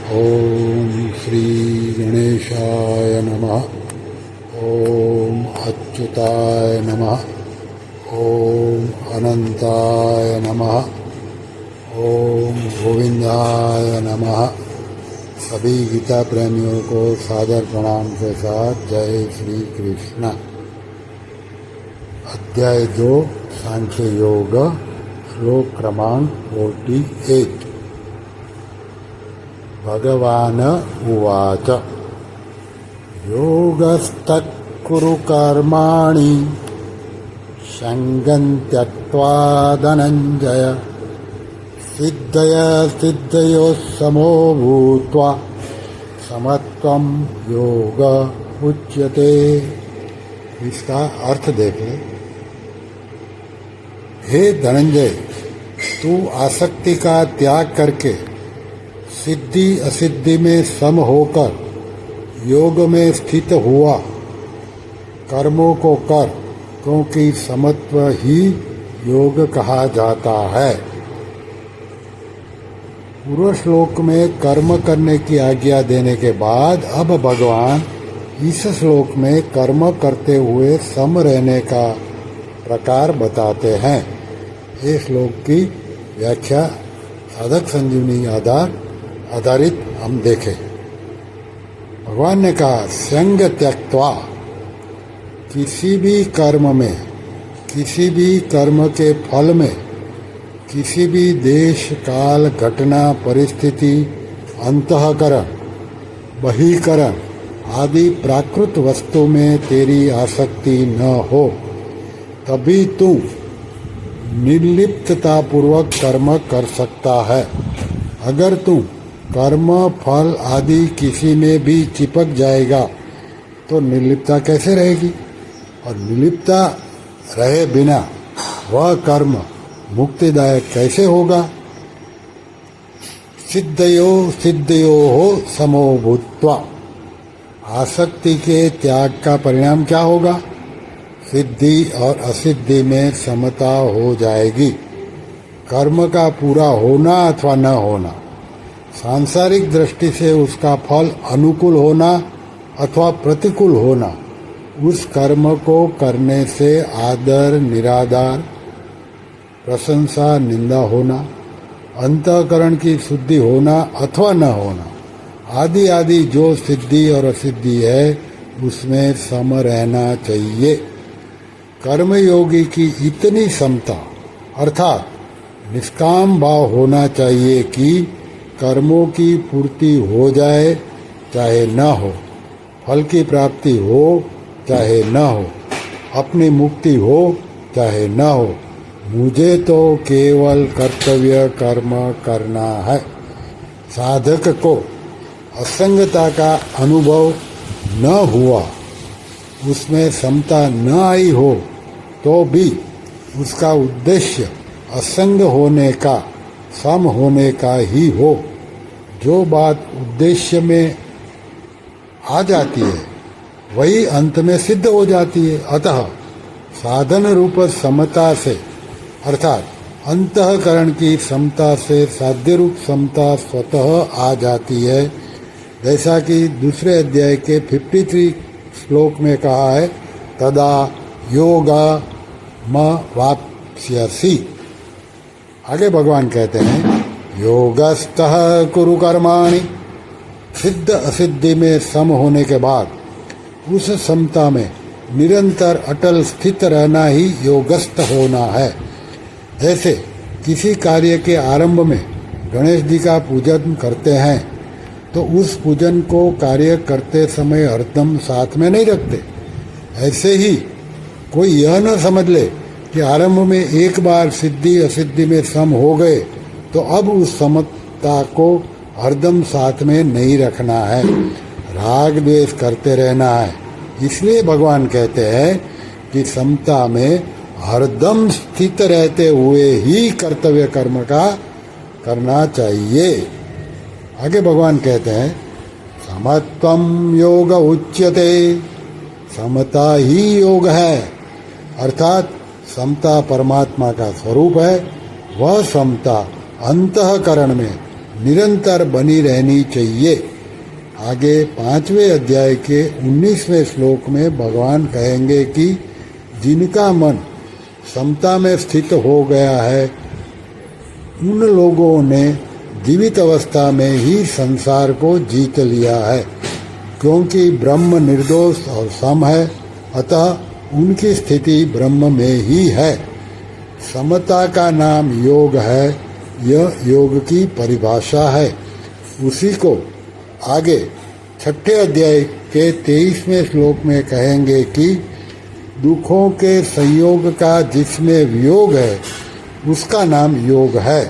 ओम श्री गणेशाय नमः। ओम अच्युताय नमः। ओम अनंताय नमः। ओम गोविंदाय नमः। सभी गीता प्रेमियों को सादर प्रणाम के साथ जय श्री कृष्ण। अध्याय 2 सांख्य योग, श्लोक क्रमांक 48। भगवान उवाच योगस्तः कुरु कर्माणि संगं त्यक्त्वा धनञ्जय सिद्धय सिद्धयोः समो भूत्वा समत्वं योग उच्यते। इसका अर्थ देखें। हे धनंजय, तू आसक्ति का त्याग करके सिद्धि असिद्धि में सम होकर योग में स्थित हुआ। कर्मों को कर, क्योंकि समत्व ही योग कहा जाता है। पूर्व श्लोक में कर्म करने की आज्ञा देने के बाद अब भगवान इस श्लोक में कर्म करते हुए सम रहने का प्रकार बताते हैं। इस श्लोक की व्याख्या साधक संजीवनी आधारित हम देखें। भगवान ने कहा संग त्यक्त्वा, किसी भी कर्म में, किसी भी कर्म के फल में, किसी भी देश काल घटना परिस्थिति अंतःकरण बहिकरण आदि प्राकृत वस्तु में तेरी आसक्ति न हो, तभी तू निर्लिप्तता पूर्वक कर्म कर सकता है। अगर तू कर्म फल आदि किसी में भी चिपक जाएगा तो निर्लिप्तता कैसे रहेगी, और निर्लिप्तता रहे बिना वह कर्म मुक्तिदायक कैसे होगा। सिद्धयो हो समो भूत्वा, आसक्ति के त्याग का परिणाम क्या होगा? सिद्धि और असिद्धि में समता हो जाएगी। कर्म का पूरा होना अथवा न होना, सांसारिक दृष्टि से उसका फल अनुकूल होना अथवा प्रतिकूल होना, उस कर्म को करने से आदर निरादर, प्रशंसा निंदा होना, अंतःकरण की शुद्धि होना अथवा न होना, आदि आदि जो सिद्धि और असिद्धि है उसमें सम रहना चाहिए। कर्मयोगी की इतनी समता अर्थात निष्काम भाव होना चाहिए कि कर्मों की पूर्ति हो जाए चाहे न हो, फल की प्राप्ति हो चाहे न हो, अपनी मुक्ति हो चाहे न हो, मुझे तो केवल कर्तव्य कर्म करना है। साधक को असंगता का अनुभव न हुआ, उसमें समता न आई हो, तो भी उसका उद्देश्य असंग होने का, सम होने का ही हो। जो बात उद्देश्य में आ जाती है वही अंत में सिद्ध हो जाती है। अतः साधन रूप समता से अर्थात अंतःकरण की समता से साध्य रूप समता स्वतः आ जाती है। जैसा कि दूसरे अध्याय के 53 श्लोक में कहा है, तदा योगा म वाप्स्यसि। आगे भगवान कहते हैं योगस्तः कुरु कर्माणि, सिद्ध असिद्धि में सम होने के बाद उस समता में निरंतर अटल स्थित रहना ही योगस्थ होना है। जैसे किसी कार्य के आरंभ में गणेश जी का पूजन करते हैं तो उस पूजन को कार्य करते समय हरदम साथ में नहीं रखते। ऐसे ही कोई यह न समझ ले कि आरंभ में एक बार सिद्धि असिद्धि में सम हो गए तो अब उस समता को हरदम साथ में नहीं रखना है, राग द्वेष करते रहना है। इसलिए भगवान कहते हैं कि समता में हरदम स्थित रहते हुए ही कर्तव्य कर्म का करना चाहिए। आगे भगवान कहते हैं समत्वम योग उच्यते, समता ही योग है, अर्थात समता परमात्मा का स्वरूप है। वह समता अंतःकरण में निरंतर बनी रहनी चाहिए। आगे 5वें अध्याय के 19वें श्लोक में भगवान कहेंगे कि जिनका मन समता में स्थित हो गया है उन लोगों ने जीवित अवस्था में ही संसार को जीत लिया है, क्योंकि ब्रह्म निर्दोष और सम है, अतः उनकी स्थिति ब्रह्म में ही है। समता का नाम योग है, यह योग की परिभाषा है। उसी को आगे 6ठे अध्याय के 23वें श्लोक में कहेंगे कि दुखों के संयोग का जिसमें वियोग है उसका नाम योग है।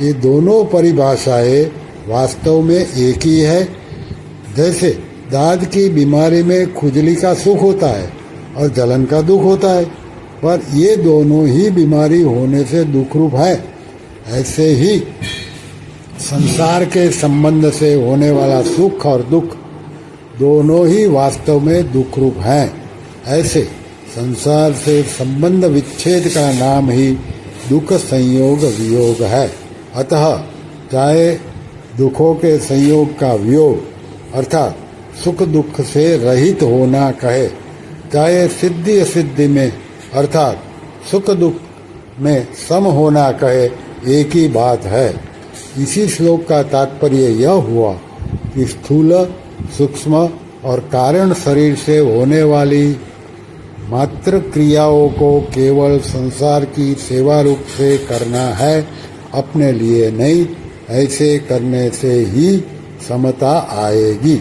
ये दोनों परिभाषाएं वास्तव में एक ही है। जैसे दांत की बीमारी में खुजली का सुख होता है और जलन का दुख होता है, पर ये दोनों ही बीमारी होने से दुख रूप है। ऐसे ही संसार के संबंध से होने वाला सुख और दुख दोनों ही वास्तव में दुख रूप हैं। ऐसे संसार से संबंध विच्छेद का नाम ही दुख संयोग वियोग है। अतः चाहे दुखों के संयोग का वियोग अर्थात सुख दुख से रहित होना कहे, चाहे सिद्धि असिद्धि में अर्थात सुख दुख में सम होना कहे, एक ही बात है। इसी श्लोक का तात्पर्य यह हुआ कि स्थूल सूक्ष्म और कारण शरीर से होने वाली मात्र क्रियाओं को केवल संसार की सेवा रूप से करना है, अपने लिए नहीं। ऐसे करने से ही समता आएगी।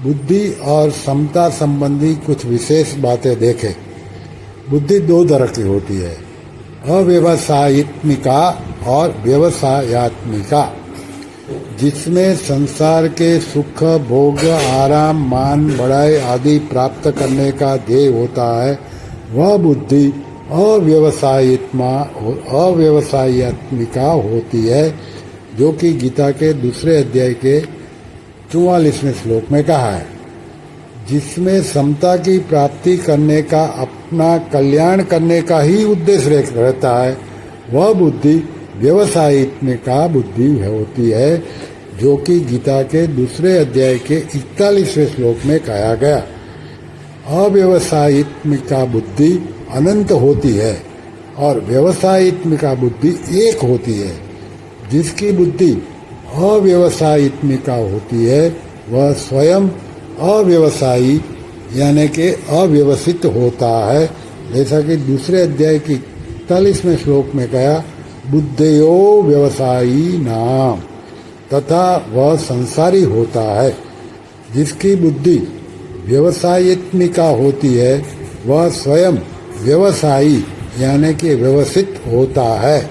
बुद्धि और समता संबंधी कुछ विशेष बातें देखें। बुद्धि दो तरह की होती है, अव्यवसायित्मिका और व्यवसायात्मिका, जिसमें संसार के सुख भोग आराम मान बढ़ाई आदि प्राप्त करने का ध्येय होता है, वह बुद्धि अव्यवसायित्मिका होती है, जो कि गीता के 2 अध्याय के 44वें श्लोक में कहा है। जिसमें समता की प्राप्ति करने का अपना कल्याण करने का ही उद्देश्य रहता है, वह बुद्धि व्यवसायित्मिका बुद्धि होती है, जो कि गीता के 2 अध्याय के 41वें श्लोक में कहा गया। अव्यवसायित्मिका बुद्धि अनंत होती है और व्यवसायित्मिका बुद्धि एक होती है। जिसकी बुद्धि अव्यवसायित्मिका होती है वह स्वयं अव्यवसायी यानी कि अव्यवसित होता है, जैसा कि 2 अध्याय की 41वें श्लोक में कहा, बुद्धयो व्यवसायी नाम, तथा वह संसारी होता है। जिसकी बुद्धि व्यवसायित्मिका होती है वह स्वयं व्यवसायी यानी कि व्यवसित होता है।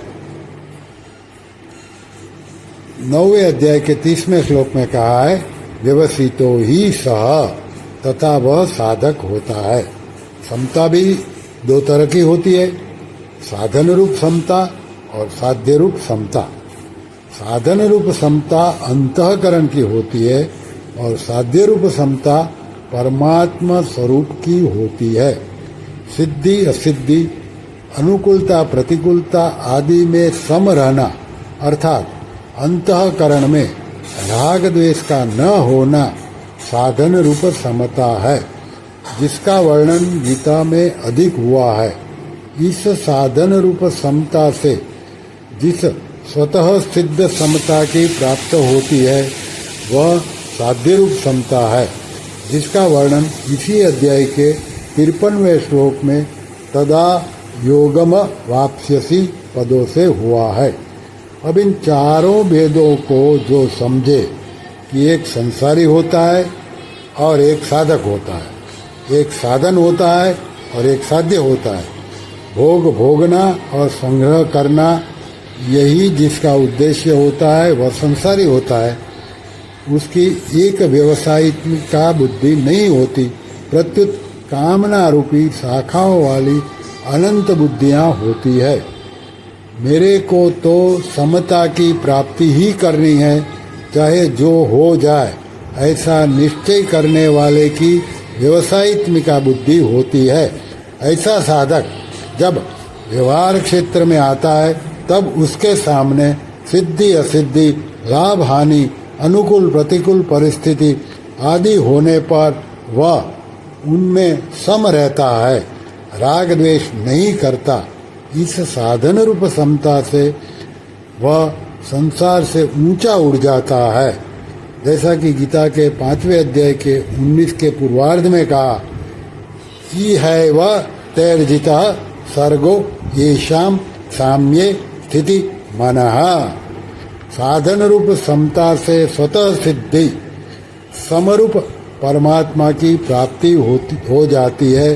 9वें अध्याय के 30वें श्लोक में कहा है, व्यवसितो ही सह, तथा वह साधक होता है। समता भी दो तरह की होती है, साधन रूप समता और साध्य रूप समता। साधन रूप समता अंतःकरण की होती है और साध्य रूप समता परमात्मा स्वरूप की होती है। सिद्धि असिद्धि, अनुकूलता प्रतिकूलता आदि में सम रहना अर्थात अंतःकरण में राग द्वेष का न होना साधन रूप समता है, जिसका वर्णन गीता में अधिक हुआ है। इस साधन रूप समता से जिस स्वतः सिद्ध समता की प्राप्त होती है वह साध्य रूप समता है, जिसका वर्णन इसी अध्याय के 53वें श्लोक में तदा योगम वाप्स्यसि पदों से हुआ है। अब इन चारों भेदों को जो समझे कि एक संसारी होता है और एक साधक होता है, एक साधन होता है और एक साध्य होता है, भोग भोगना और संग्रह करना यही जिसका उद्देश्य होता है वह संसारी होता है। उसकी एक व्यवसायित्मिका बुद्धि नहीं होती, प्रत्युत कामना रूपी शाखाओं वाली अनंत बुद्धियां होती है। मेरे को तो समता की प्राप्ति ही करनी है, चाहे जो हो जाए, ऐसा निश्चय करने वाले की व्यवसायित्मिका बुद्धि होती है। ऐसा साधक जब व्यवहार क्षेत्र में आता है तब उसके सामने सिद्धि असिद्धि लाभ हानि, अनुकूल प्रतिकूल परिस्थिति आदि होने पर वह उनमें सम रहता है, राग द्वेष नहीं करता। इस साधन रूप समता से वह संसार से ऊंचा उड़ जाता है। जैसा कि गीता के 5वें अध्याय के 19 के पूर्वार्ध में कहा, ही है वह तैर्जिता सर्गो येषाम साम्ये स्थिति मनः। साधन रूप समता से स्वतः सिद्धि समरूप परमात्मा की प्राप्ति हो जाती है।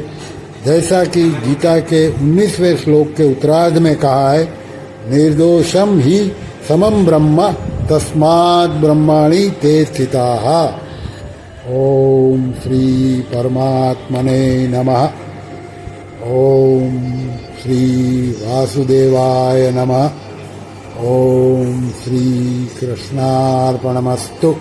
जैसा कि गीता के 19वें श्लोक के उत्तरार्ध में कहा है, निर्दोषम ही समम ब्रह्म तस्माद् ब्रह्माणि ते स्थिताः। ओम श्री परमात्मने नमः। ओम श्री वासुदेवाय नमः। ओम श्री कृष्णार्पणमस्तु।